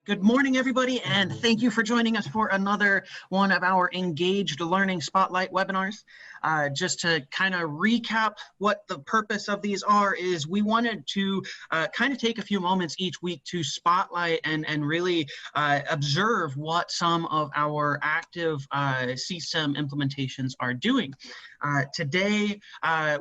Good morning, everybody, and thank you for joining us for another one of our Engaged Learning Spotlight webinars. Just to kind of recap what the purpose of these are is we wanted to kind of take a few moments each week to spotlight and really observe what some of our active CSTEM implementations are doing. Today,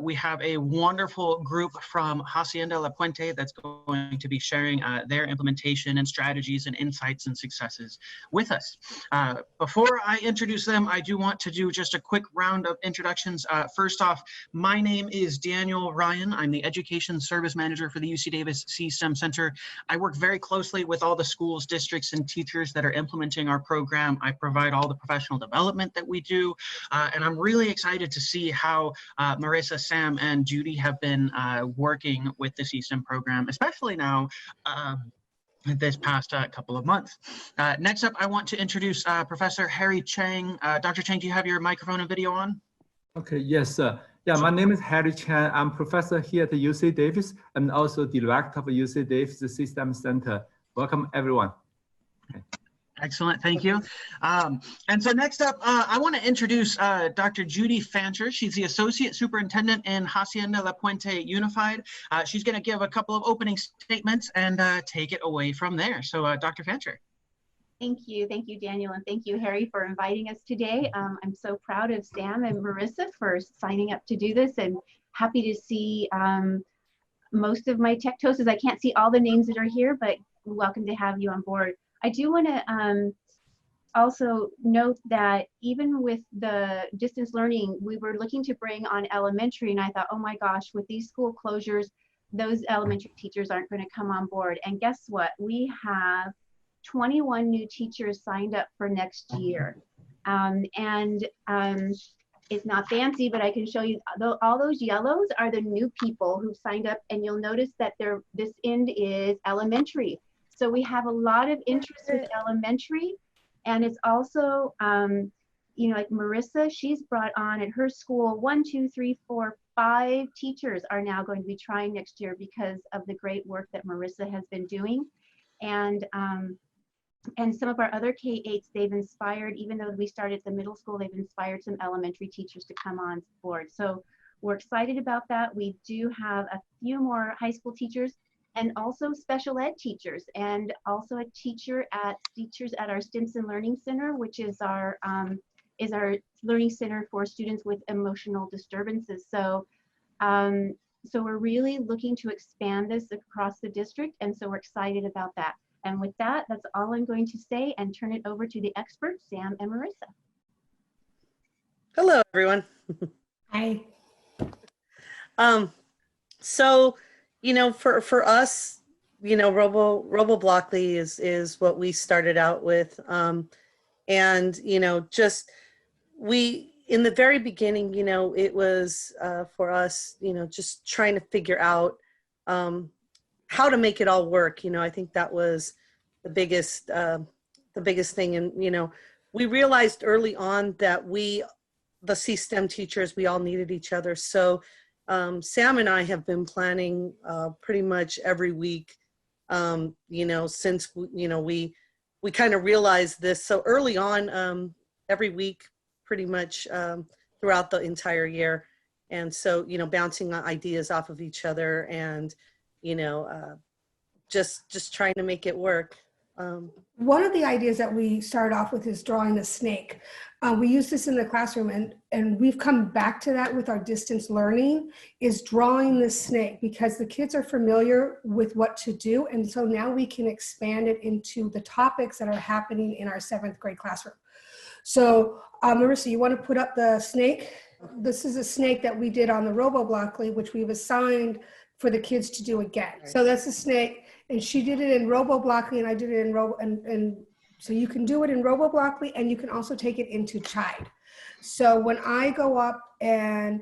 we have a wonderful group from Hacienda La Puente that's going to be sharing their implementation and strategies and insights and successes with us. Before I introduce them, I do want to do just a quick round of introductions. First off, my name is Daniel Ryan. I'm the Education Service Manager for the UC Davis CSTEM Center. I work very closely with all the schools, districts, and teachers that are implementing our program. I provide all the professional development that we do, and I'm really excited to see how Marissa, Sam, and Judy have been working with the CSTEM program, especially now this past couple of months. Next up, I want to introduce Professor Harry Chang. Dr. Chang, do you have your microphone and video on? Okay, yes, sir. Yeah, my name is Harry Chang. I'm professor here at the UC Davis and also director of UC Davis CSTEM Center. Welcome, everyone. Okay. Excellent, thank you. And so next up, I want to introduce Dr. Judy Fancher. She's the Associate Superintendent in Hacienda La Puente Unified. She's going to give a couple of opening statements and take it away from there. So Dr. Fancher. Thank you, Daniel, and thank you, Harry, for inviting us today. I'm so proud of Sam and Marissa for signing up to do this, and happy to see most of my tech toasters. I can't see all the names that are here, but welcome to have you on board. I do want to also note that even with the distance learning, we were looking to bring on elementary, and I thought, oh my gosh, with these school closures, those elementary teachers aren't going to come on board. And guess what? We have 21 new teachers signed up for next year. It's not fancy, but I can show you all those yellows are the new people who've signed up, and you'll notice that this end is elementary. So we have a lot of interest with elementary, and it's also, you know, like Marissa, she's brought on at her school 1, 2, 3, 4, 5 teachers are now going to be trying next year because of the great work that Marissa has been doing. And some of our other K-8s, they've inspired, even though we started at the middle school, they've inspired some elementary teachers to come on board. So we're excited about that. We do have a few more high school teachers and also special ed teachers, and also a teachers at our Stimson Learning Center, which is our learning center for students with emotional disturbances. So, so we're really looking to expand this across the district, and so we're excited about that. And with that, that's all I'm going to say, and turn it over to the experts, Sam and Marissa. Hello, everyone. Hi. So, you know, for us, you know, Robo-Blockly is what we started out with. And, you know, just in the very beginning, you know, it was for us, you know, just trying to figure out how to make it all work. You know, I think that was the biggest thing. And, you know, we realized early on that the CSTEM teachers, we all needed each other. So Sam and I have been planning pretty much every week, you know, since, you know, we kind of realized this. So early on, every week, pretty much throughout the entire year. And so, you know, bouncing ideas off of each other and, you know, just trying to make it work. One of the ideas that we started off with is drawing a snake. We use this in the classroom, and we've come back to that with our distance learning, is drawing the snake, because the kids are familiar with what to do. And so now we can expand it into the topics that are happening in our 7th grade classroom. So Marissa, you want to put up the snake? This is a snake that we did on the Robo-Blockly, which we've assigned for the kids to do again. Right. So that's a snake, and she did it in Robo-Blockly, and I did it in and so you can do it in Robo-Blockly, and you can also take it into Chide. So when I go up, and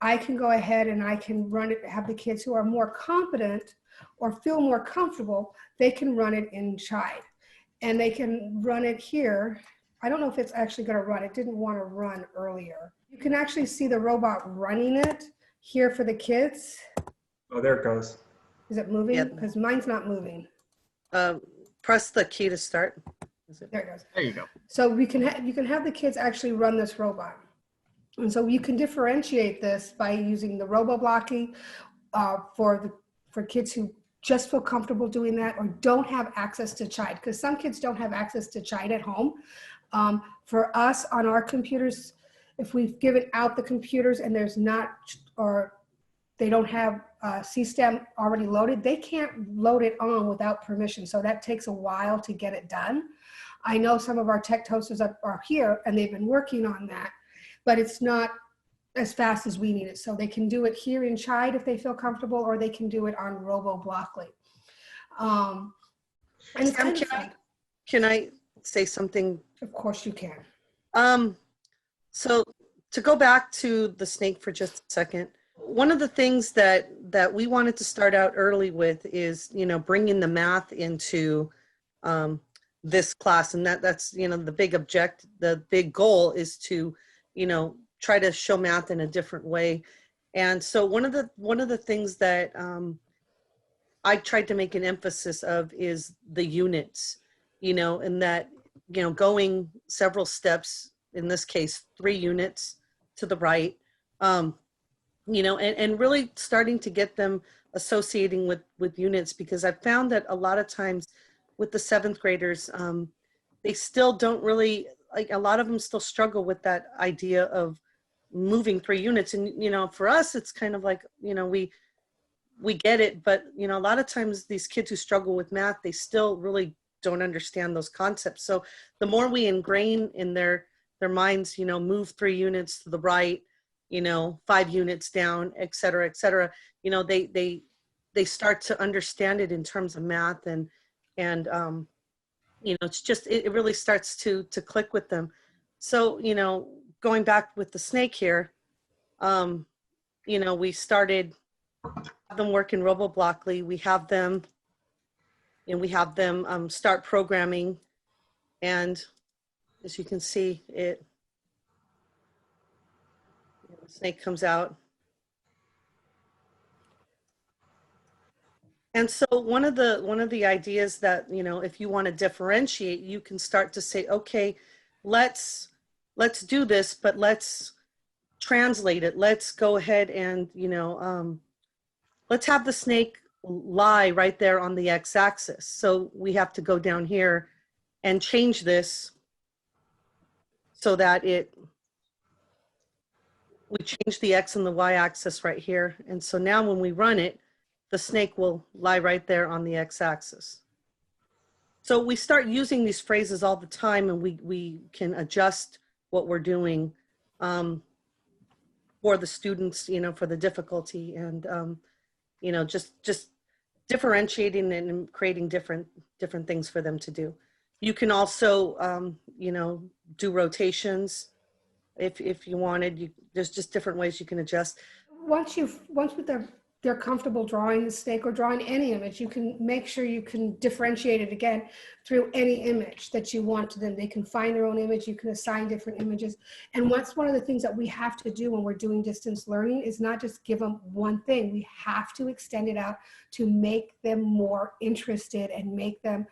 I can go ahead and I can run it, have the kids who are more competent or feel more comfortable, they can run it in Chide, and they can run it here. I don't know if it's actually going to run. It didn't want to run earlier. You can actually see the robot running it here for the kids. Oh, there it goes. Is it moving? Because mine's not moving. press the key to start. There it goes. There you go. So you can have the kids actually run this robot. And so you can differentiate this by using the robo-blocking for kids who just feel comfortable doing that or don't have access to Chide, because some kids don't have access to Chide at home. For us on our computers, if we've given out the computers and there's not, or they don't have CSTEM already loaded, they can't load it on without permission. So that takes a while to get it done. I know some of our tech toasters are here and they've been working on that, but it's not as fast as we need it. So they can do it here in Chide if they feel comfortable, or they can do it on Robo-Blockly. And it's kind of fun. Can I say something? Of course you can. So to go back to the snake for just a second, one of the things that we wanted to start out early with is, bringing the math into this class, and that's the big goal is to try to show math in a different way. And so one of the things that I tried to make an emphasis of is the units, and that going several steps, in this case 3 units to the right, and really starting to get them associating with units, because I've found that a lot of times with the 7th graders, they still don't really, like, a lot of them still struggle with that idea of moving 3 units. And, for us, it's kind of like, we get it, but, a lot of times these kids who struggle with math, they still really don't understand those concepts. So the more we ingrain in their minds, move 3 units to the right, 5 units down, et cetera, they start to understand it in terms of math, and it's just, it really starts to click with them. So, going back with the snake here, we started them work in Robo-Blockly. We have them start programming, and as you can see, the snake comes out. And so one of the ideas that, if you want to differentiate, you can start to say, okay, let's do this, but let's translate it. Let's go ahead and, let's have the snake lie right there on the x-axis. So we have to go down here and change this so that we change the x and the y-axis right here. And so now when we run it, the snake will lie right there on the x-axis. So we start using these phrases all the time, and we can adjust what we're doing for the students, for the difficulty, and just differentiating and creating different things for them to do. You can also do rotations if you wanted. There's just different ways you can adjust. Once they're comfortable drawing the snake or drawing any image, you can make sure you can differentiate it again through any image that you want to them. They can find their own image. You can assign different images. And what's one of the things that we have to do when we're doing distance learning is not just give them one thing. We have to extend it out to make them more interested and make them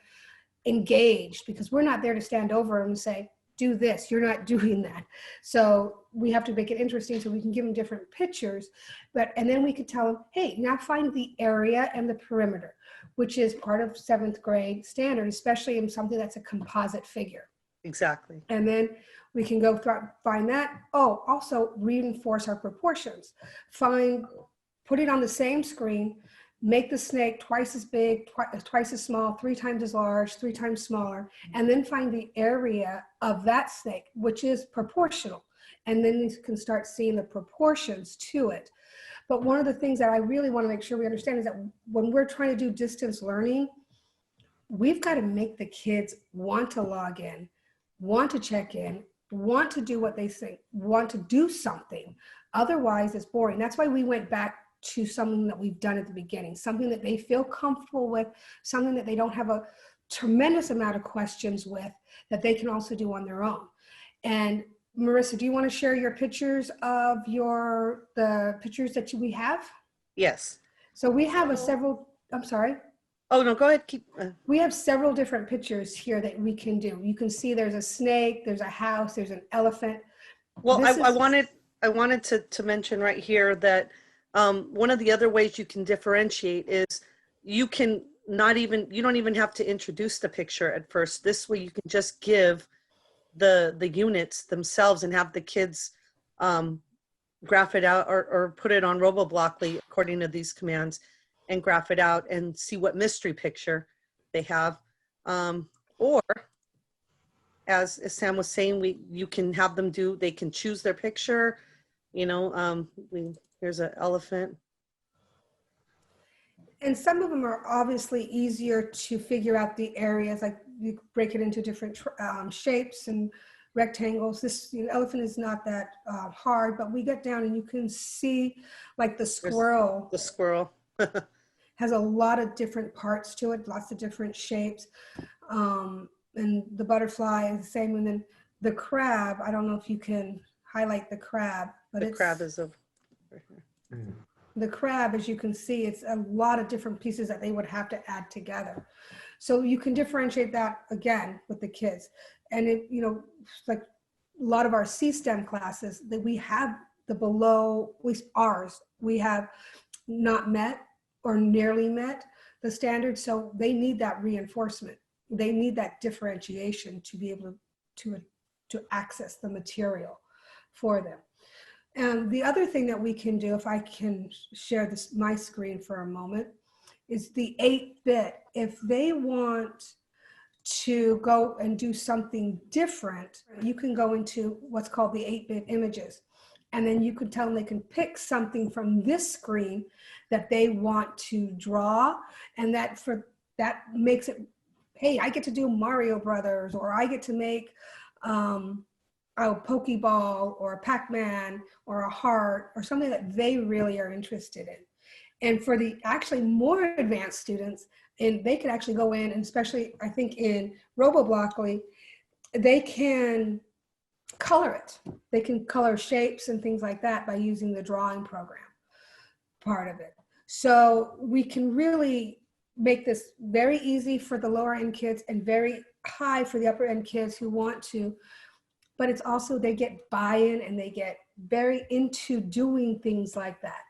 engaged, because we're not there to stand over them and say, do this, you're not doing that. So we have to make it interesting, so we can give them different pictures, and then we could tell them, hey, now find the area and the perimeter, which is part of 7th grade standard, especially in something that's a composite figure. Exactly. And then we can go find that. Oh, also reinforce our proportions. Put it on the same screen, make the snake twice as big, twice as small, 3 times as large, 3 times smaller, and then find the area of that snake, which is proportional. And then you can start seeing the proportions to it. But one of the things that I really want to make sure we understand is that when we're trying to do distance learning, we've got to make the kids want to log in, want to check in, want to do what they think, want to do something. Otherwise, it's boring. That's why we went back to something that we've done at the beginning, something that they feel comfortable with, something that they don't have a tremendous amount of questions with, that they can also do on their own. And Marissa, do you want to share your pictures of the pictures that we have? Yes. So we have I'm sorry. Oh, no, go ahead. Keep. We have several different pictures here that we can do. You can see there's a snake, there's a house, there's an elephant. Well, I wanted to mention right here that one of the other ways you can differentiate is you don't even have to introduce the picture at first. This way you can just give the units themselves and have the kids graph it out or put it on RoboBlockly according to these commands and graph it out and see what mystery picture they have. Or as Sam was saying, you can have them they can choose their picture, here's an elephant. And some of them are obviously easier to figure out the areas, like you break it into different shapes and rectangles. This elephant is not that hard, but we get down and you can see like the squirrel. The squirrel. Has a lot of different parts to it, lots of different shapes. And the butterfly is the same. And then the crab, I don't know if you can highlight the crab, but the crab is over here. The crab, as you can see, it's a lot of different pieces that they would have to add together. So you can differentiate that again with the kids. And like a lot of our C-STEM classes that we have the below, at least ours, we have not met or nearly met the standard. So they need that reinforcement. They need that differentiation to be able to access the material for them. And the other thing that we can do, if I can share my screen for a moment, is the 8-bit. If they want to go and do something different, you can go into what's called the 8-bit images. And then you could tell them they can pick something from this screen that they want to draw. And that makes it, hey, I get to do Mario Brothers, or I get to make a Pokeball or a Pac-Man or a heart or something that they really are interested in. And for the actually more advanced students, and they could actually go in, and especially I think in RoboBlockly, they can color it. They can color shapes and things like that by using the drawing program part of it. So we can really make this very easy for the lower end kids and very high for the upper end kids who want to. But it's also, they get buy-in and they get very into doing things like that.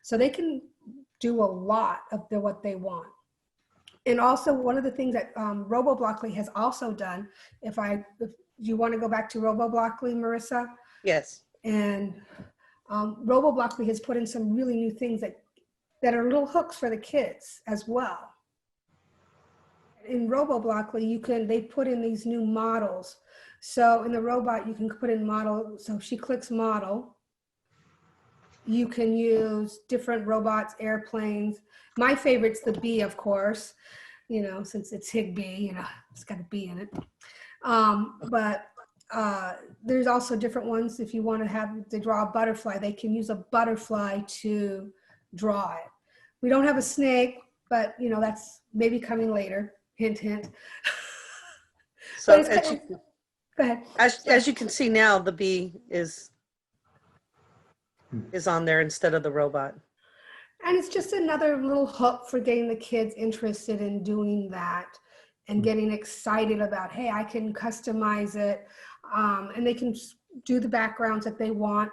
So they can do a lot of what they want. And also one of the things that RoboBlockly has also done, if you want to go back to RoboBlockly, Marissa? Yes. And RoboBlockly has put in some really new things that are little hooks for the kids as well. In RoboBlockly, they put in these new models. So in the robot, you can put in model. So if she clicks model, you can use different robots, airplanes. My favorite's the bee, of course, since it's Higbee, it's got a bee in it. But there's also different ones. If you want to draw a butterfly, they can use a butterfly to draw it. We don't have a snake, but that's maybe coming later. Hint, hint. So go ahead. As you can see now, the bee is on there instead of the robot. And it's just another little hook for getting the kids interested in doing that and getting excited about, hey, I can customize it. And they can do the backgrounds that they want.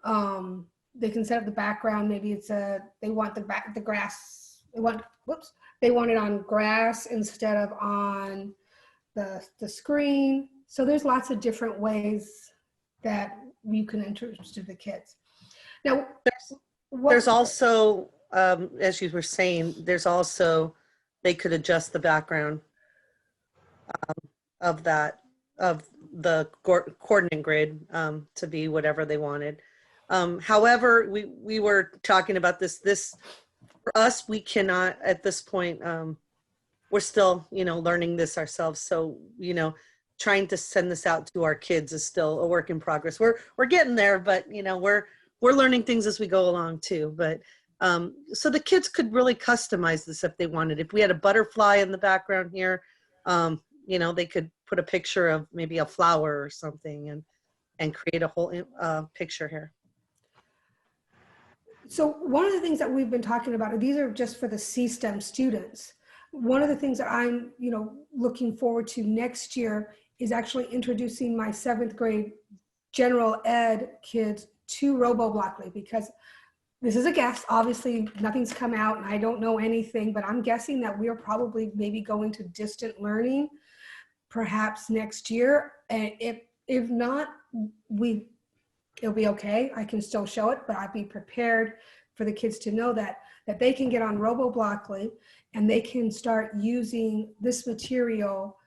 They can set up the background. Maybe they want the grass. They want it on grass instead of on the screen. So there's lots of different ways that you can introduce to the kids. Now, there's also, as you were saying, they could adjust the background of the coordinate grid to be whatever they wanted. However, we were talking about this for us, we cannot at this point, we're still, learning this ourselves. So, trying to send this out to our kids is still a work in progress. We're getting there, but we're learning things as we go along too. But so the kids could really customize this if they wanted. If we had a butterfly in the background here, they could put a picture of maybe a flower or something and create a whole picture here. So one of the things that we've been talking about, these are just for the C-STEM students. one of the things that I'm, looking forward to next year is actually introducing my 7th grade general ed kids to RoboBlockly, because this is a guess. Obviously, nothing's come out and I don't know anything, but I'm guessing that we are probably maybe going to distant learning perhaps next year. And if not, it'll be okay. I can still show it, but I'd be prepared for the kids to know that they can get on RoboBlockly and they can start using this material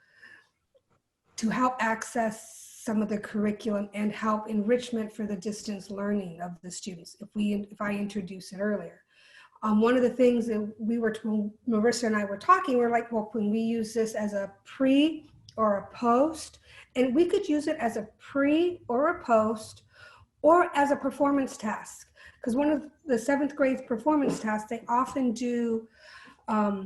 to help access some of the curriculum and help enrichment for the distance learning of the students if I introduce it earlier. One of the things that Marissa and I were talking, we're like, well, can we use this as a pre or a post? And we could use it as a pre or a post or as a performance task. Because one of the 7th grade performance tasks, they often do a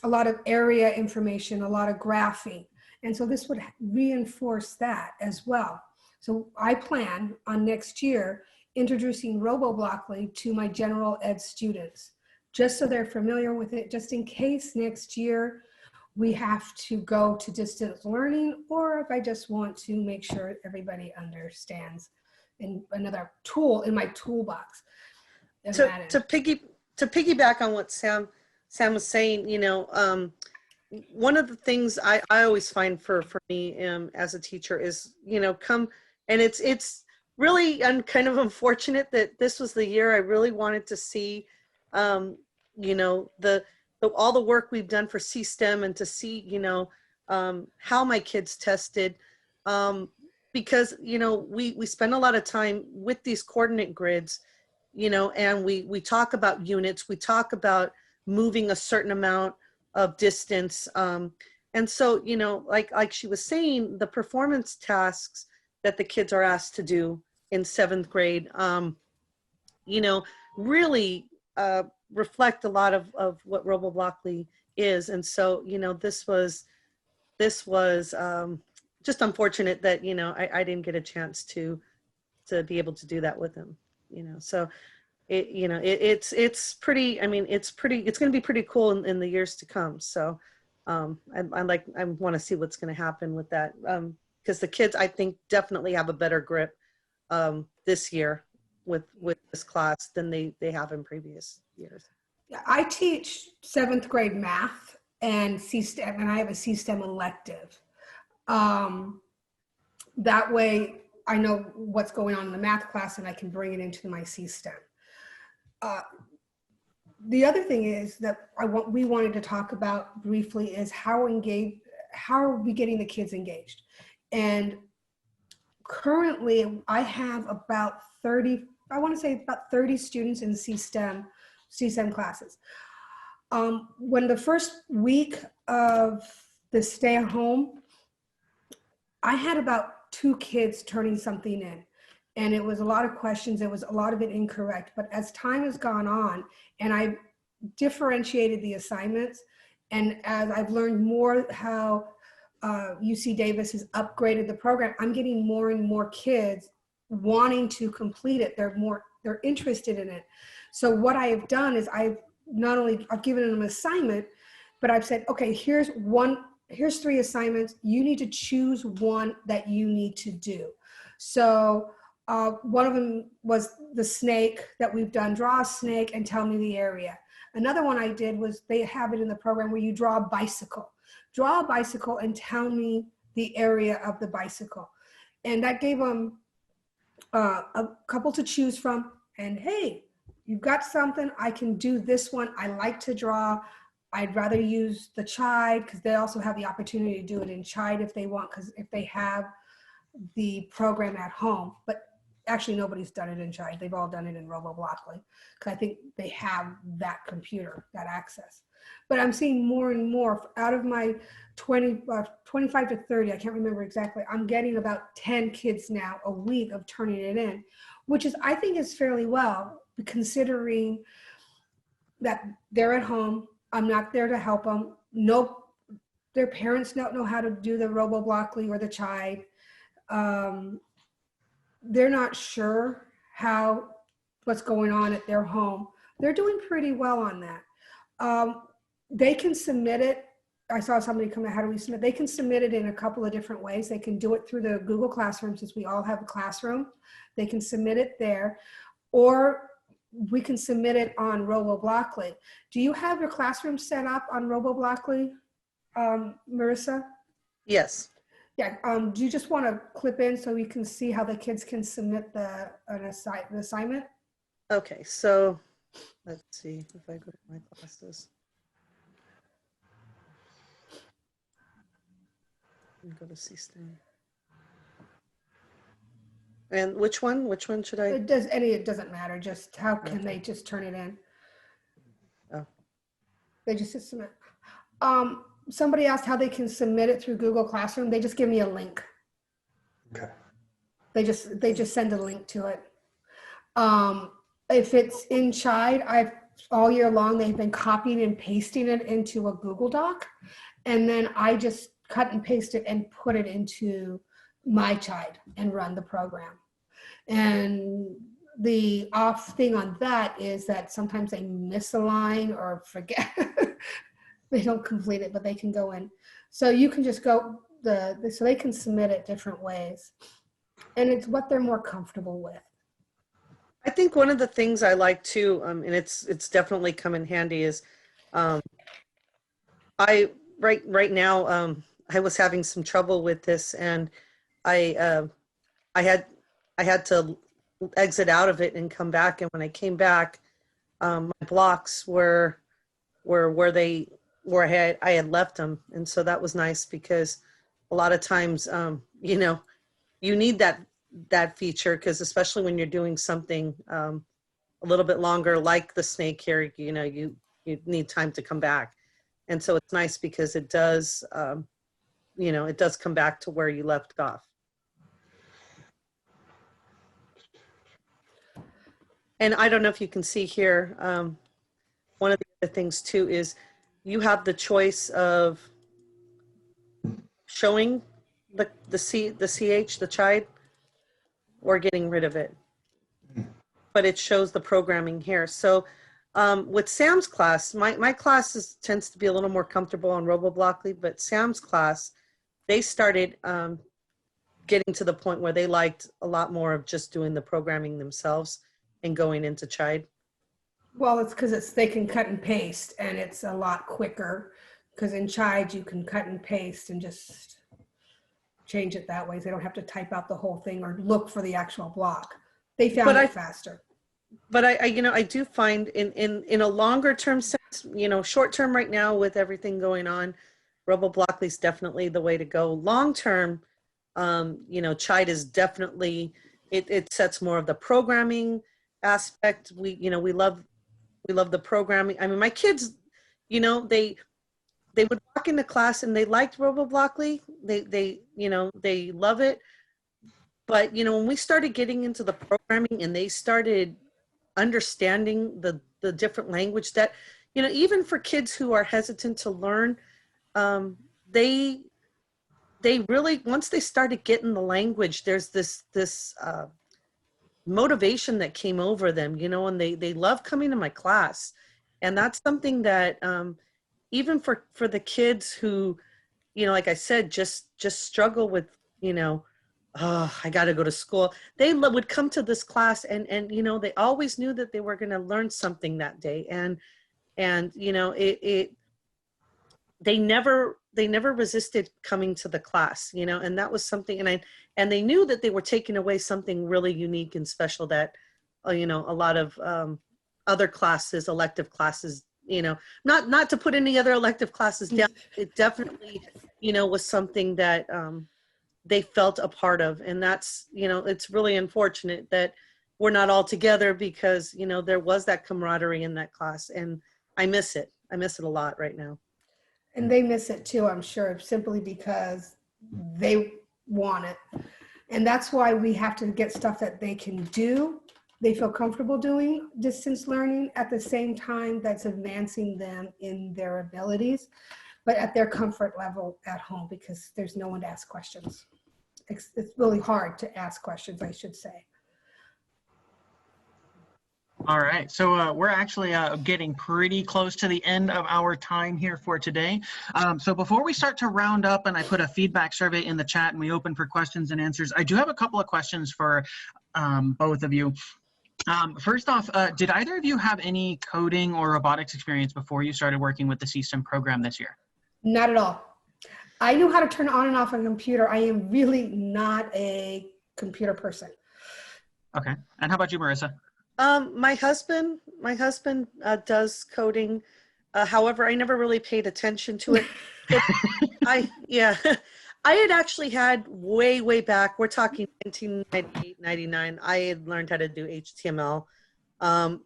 lot of area information, a lot of graphing. And so this would reinforce that as well. So I plan on next year introducing RoboBlockly to my general ed students, just so they're familiar with it, just in case next year we have to go to distance learning, or if I just want to make sure everybody understands in another tool in my toolbox. To piggyback on what Sam was saying, one of the things I always find for me as a teacher is, and it's really kind of unfortunate that this was the year I really wanted to see, all the work we've done for C-STEM and to see, how my kids tested, because, we spend a lot of time with these coordinate grids, and we talk about units, we talk about moving a certain amount of distance. And so, like she was saying, the performance tasks that the kids are asked to do in 7th grade, really reflect a lot of what RoboBlockly is. And so, this was just unfortunate that, I didn't get a chance to be able to do that with him, so it's pretty, it's going to be pretty cool in the years to come. So I want to see what's going to happen with that. Because the kids, I think, definitely have a better grip this year with this class than they have in previous years. Yeah, I teach 7th grade math and C-STEM, and I have a C-STEM elective. That way I know what's going on in the math class and I can bring it into my C-STEM. The other thing is that we wanted to talk about briefly is how are we getting the kids engaged? And currently I have about 30 students in C-STEM classes. When the first week of the stay at home, I had about 2 kids turning something in. And it was a lot of questions. It was a lot of it incorrect. But as time has gone on and I differentiated the assignments, and as I've learned more how UC Davis has upgraded the program, I'm getting more and more kids wanting to complete it. They're interested in it. So what I have done is I've given them an assignment, but I've said, okay, here's 3 assignments. You need to choose one that you need to do. So one of them was the snake that we've done, draw a snake and tell me the area. Another one I did was, they have it in the program where you draw a bicycle. Draw a bicycle and tell me the area of the bicycle. And that gave them a couple to choose from. And hey, you've got something, I can do this one. I like to draw. I'd rather use the Chide, because they also have the opportunity to do it in Chide if they want, because if they have the program at home. But actually nobody's done it in Chide. They've all done it in RoboBlockly, because I think they have that computer, that access. But I'm seeing more and more out of my 25 to 30, I can't remember exactly, I'm getting about 10 kids now a week of turning it in, which is, I think, is fairly well, considering that they're at home. I'm not there to help them. No, their parents don't know how to do the RoboBlockly or the Chide. They're not sure what's going on at their home. They're doing pretty well on that. They can submit it. I saw somebody come, how do we submit? They can submit it in a couple of different ways. They can do it through the Google Classroom, since we all have a classroom. They can submit it there, or we can submit it on RoboBlockly. Do you have your classroom set up on RoboBlockly, Marissa? Yes. Yeah. Do you just want to clip in so we can see how the kids can submit an assignment? Okay, so let's see if I go to my classes. And go to C-STEM. And which one should I? It doesn't matter. Just how can they just turn it in? Oh. They just submit. Somebody asked how they can submit it through Google Classroom. They just give me a link. Okay. They just send a link to it. If it's in Chide, all year long, they've been copying and pasting it into a Google Doc. And then I just cut and paste it and put it into my Chide and run the program. And the off thing on that is that sometimes they miss a line or forget. They don't complete it, but they can go in. So you can just go, so they can submit it different ways. And it's what they're more comfortable with. I think one of the things I like too, and it's definitely come in handy, is right now I was having some trouble with this, and I had to exit out of it and come back. And when I came back, my blocks were where I had left them, and so that was nice, because a lot of times you need that feature, because especially when you're doing something a little bit longer, like the snake here, you need time to come back. And so it's nice because it does it does come back to where you left off. And I don't know if you can see here, one of the other things too is you have the choice of showing the CH, the chide, or getting rid of it. But it shows the programming here. So with Sam's class, my class tends to be a little more comfortable on RoboBlockly, but Sam's class, they started getting to the point where they liked a lot more of just doing the programming themselves and going into Chide. Well, it's because they can cut and paste, and it's a lot quicker, because in Chide you can cut and paste and just change it that way. So they don't have to type out the whole thing or look for the actual block. They found it faster. But I do find in a longer term sense, short term right now with everything going on, RoboBlockly is definitely the way to go. Long term, Chide is definitely, it sets more of the programming aspect. We love the programming. I mean, my kids, they would walk into class and they liked RoboBlockly. They love it. But when we started getting into the programming and they started understanding the different language that, even for kids who are hesitant to learn, they really, once they started getting the language, there's this motivation that came over them, and they love coming to my class. And that's something that even for the kids who, like I said, just struggle with, I got to go to school. They would come to this class and they always knew that they were going to learn something that day. And they never resisted coming to the class, and that was something, and they knew that they were taking away something really unique and special that, a lot of other classes, elective classes, not to put any other elective classes down. It definitely, was something that they felt a part of. And that's, it's really unfortunate that we're not all together, because, there was that camaraderie in that class, and I miss it. I miss it a lot right now. And they miss it too, I'm sure, simply because they want it. And that's why we have to get stuff that they can do, they feel comfortable doing distance learning, at the same time that's advancing them in their abilities, but at their comfort level at home, because there's no one to ask questions. It's really hard to ask questions, I should say. All right, so we're actually getting pretty close to the end of our time here for today. So before we start to round up and I put a feedback survey in the chat and we open for questions and answers, I do have a couple of questions for both of you. First off, did either of you have any coding or robotics experience before you started working with the CSTEM program this year? Not at all. I knew how to turn on and off a computer. I am really not a computer person. Okay, and how about you, Marissa? My husband does coding. However, I never really paid attention to it. I had actually had way back, we're talking 1998, 99, I had learned how to do HTML.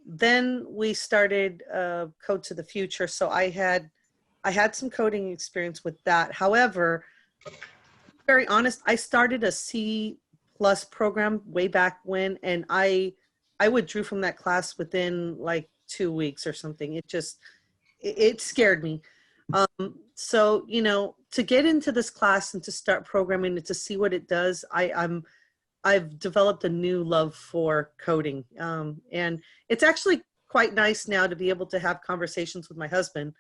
Then we started Code to the Future. So I had some coding experience with that. However, very honest, I started a C+ program way back when, and I withdrew from that class within like 2 weeks or something. It scared me. So, you know, to get into this class and to start programming and to see what it does, I've developed a new love for coding. And it's actually quite nice now to be able to have conversations with my husband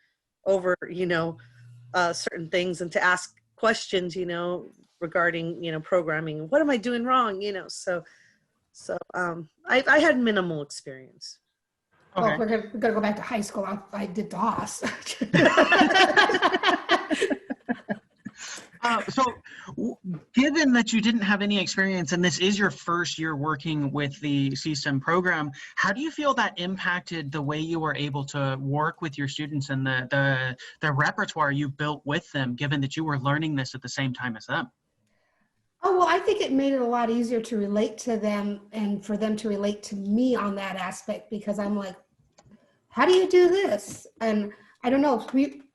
over, you know, certain things and to ask questions, you know, regarding, you know, programming. What am I doing wrong? You know, so I had minimal experience. Okay. Well, we're gonna go back to high school. I did DOS. So given that you didn't have any experience and this is your first year working with the CSTEM program, how do you feel that impacted the way you were able to work with your students and the repertoire you built with them, given that you were learning this at the same time as them? Oh, well, I think it made it a lot easier to relate to them and for them to relate to me on that aspect, because I'm like, how do you do this? And I don't know.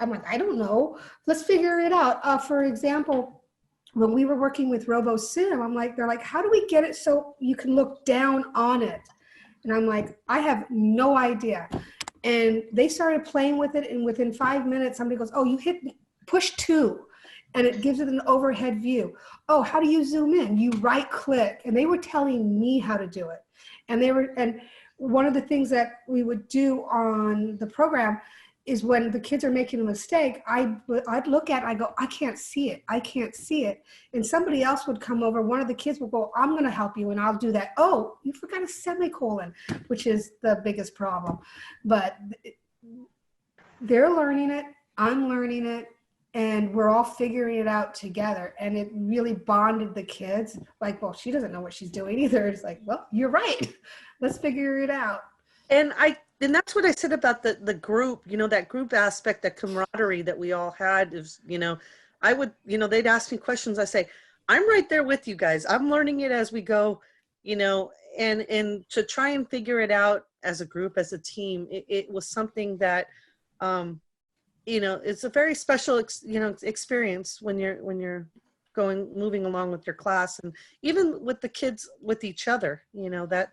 I'm like, I don't know. Let's figure it out. For example, when we were working with RoboSim, I'm like, they're like, how do we get it so you can look down on it? And I'm like, I have no idea. And they started playing with it, and within 5 minutes, somebody goes, oh, you hit push 2. And it gives it an overhead view. Oh, how do you zoom in? You right click. And they were telling me how to do it. And one of the things that we would do on the program is when the kids are making a mistake, I'd look at it, I go, I can't see it. I can't see it. And somebody else would come over. One of the kids would go, I'm going to help you. And I'll do that. Oh, you forgot a semicolon, which is the biggest problem. But they're learning it. I'm learning it. And we're all figuring it out together. And it really bonded the kids. Like, well, she doesn't know what she's doing either. It's like, well, you're right. Let's figure it out. And that's what I said about the group, you know, that group aspect, that camaraderie that we all had is, you know, I would, you know, they'd ask me questions. I say, I'm right there with you guys. I'm learning it as we go, you know, and to try and figure it out as a group, as a team, it was something that, you know, it's a very special, you know, experience when you're moving along with your class, and even with the kids, with each other, you know, that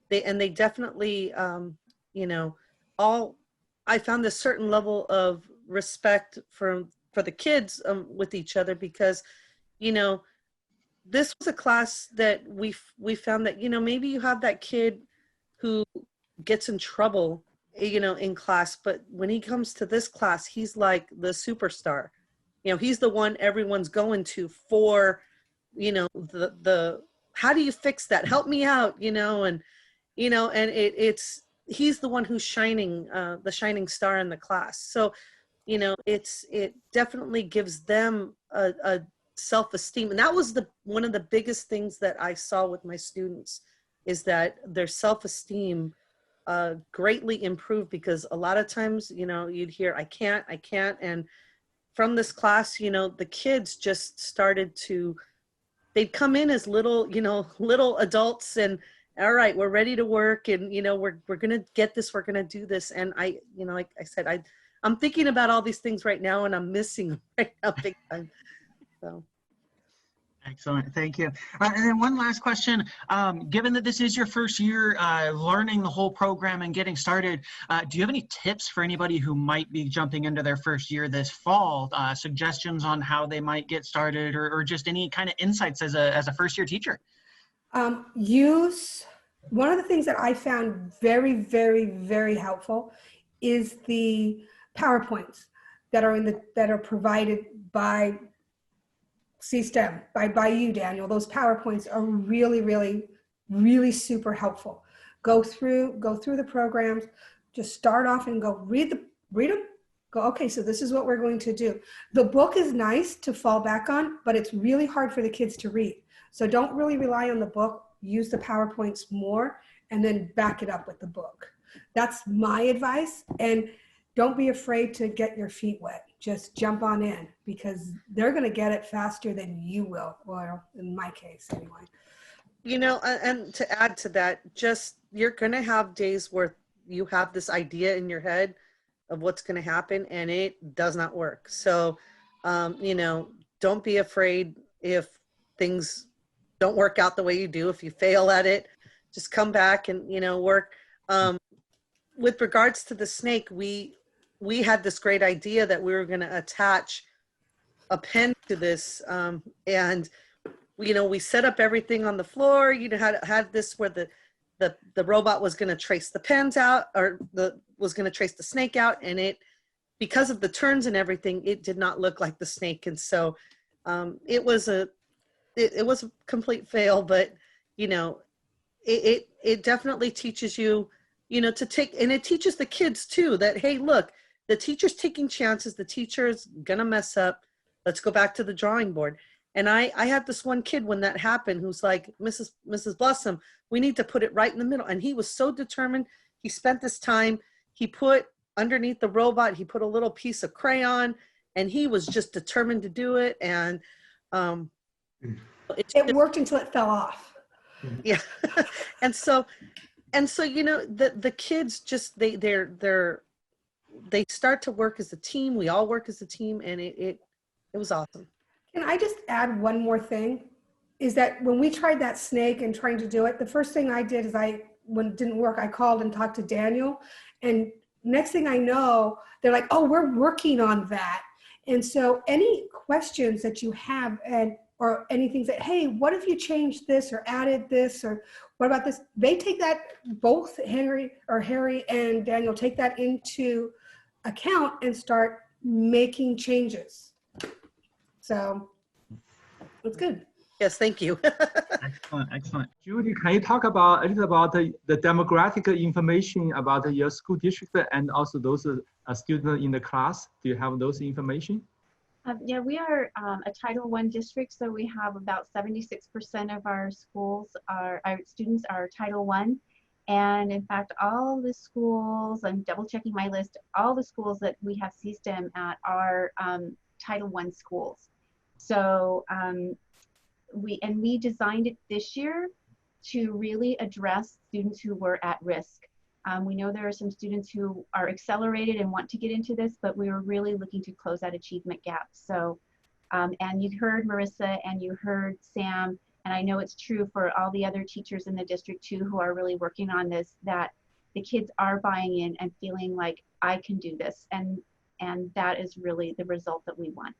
they definitely, you know, I found this certain level of respect for the kids with each other, because, you know, this was a class that we found that, you know, maybe you have that kid who gets in trouble, you know, in class, but when he comes to this class, he's like the superstar. You know, he's the one everyone's going to for, you know, the how do you fix that? Help me out, you know, and you know, and he's the one who's shining, the shining star in the class. So, you know, it definitely gives them a self-esteem, and that was one of the biggest things that I saw with my students, is that their self-esteem greatly improved, because a lot of times, you know, you'd hear, I can't, and from this class, you know, the kids just started to, they'd come in as little, you know, little adults, and all right, we're ready to work, and, you know, we're going to get this, we're going to do this. And I, you know, like I said, I'm thinking about all these things right now, and I'm missing them right now big time. So. Excellent, thank you. And then one last question. Given that this is your first year learning the whole program and getting started, do you have any tips for anybody who might be jumping into their first year this fall? Suggestions on how they might get started, or just any kind of insights as a first year teacher? Use One of the things that I found very, very, very helpful is the PowerPoints that are provided by CSTEM, by you, Daniel. Those PowerPoints are really, really, really super helpful. Go through the programs, just start off and go read them, go, okay, so this is what we're going to do. The book is nice to fall back on, but it's really hard for the kids to read. So don't really rely on the book, use the PowerPoints more, and then back it up with the book. That's my advice. And don't be afraid to get your feet wet. Just jump on in, because they're going to get it faster than you will. Well, in my case, anyway. You know, and to add to that, just you're going to have days where you have this idea in your head of what's going to happen and it does not work. So, you know, don't be afraid if things don't work out the way you do. If you fail at it, just come back and, you know, work. With regards to the snake, we had this great idea that we were going to attach a pen to this, and you know, we set up everything on the floor. You know, had this where the robot was going to trace the pens out, or was going to trace the snake out, and it, because of the turns and everything, it did not look like the snake, and so it was a complete fail. But you know, it definitely teaches you, you know, to take, and it teaches the kids too that, hey, look, the teacher's taking chances. The teacher's gonna mess up. Let's go back to the drawing board. And I had this one kid when that happened who's like, Mrs. Blesseum, we need to put it right in the middle. And he was so determined. He spent this time. He put underneath the robot, he put a little piece of crayon, and he was just determined to do it. And it worked until it fell off. Yeah. and so, you know, the kids just, they start to work as a team. We all work as a team, and it was awesome. Can I just add one more thing? Is that when we tried that snake and trying to do it, the first thing I did is when it didn't work, I called and talked to Daniel. And next thing I know, they're like, oh, we're working on that. And so any questions that you have, or anything that, hey, what if you changed this or added this, or what about this? They take that, both Harry and Daniel take that into account and start making changes. So it's good. Yes, thank you. Excellent. Judy, can you talk about a little about the demographic information about your school district and also those students in the class? Do you have those information? Yeah, we are a Title I district, so we have about 76% of our schools, our students are Title I. And in fact, all the schools, I'm double checking my list, all the schools that we have CSTEM at are Title I schools. So we designed it this year to really address students who were at risk. We know there are some students who are accelerated and want to get into this, but we were really looking to close that achievement gap. So, and you heard Marissa and you heard Sam, and I know it's true for all the other teachers in the district too who are really working on this, that the kids are buying in and feeling like I can do this. And that is really the result that we want.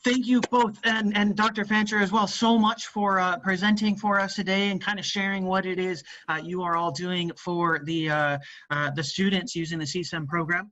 Thank you both, and Dr. Fancher as well, so much for presenting for us today and kind of sharing what it is you are all doing for the students using the CSTEM program.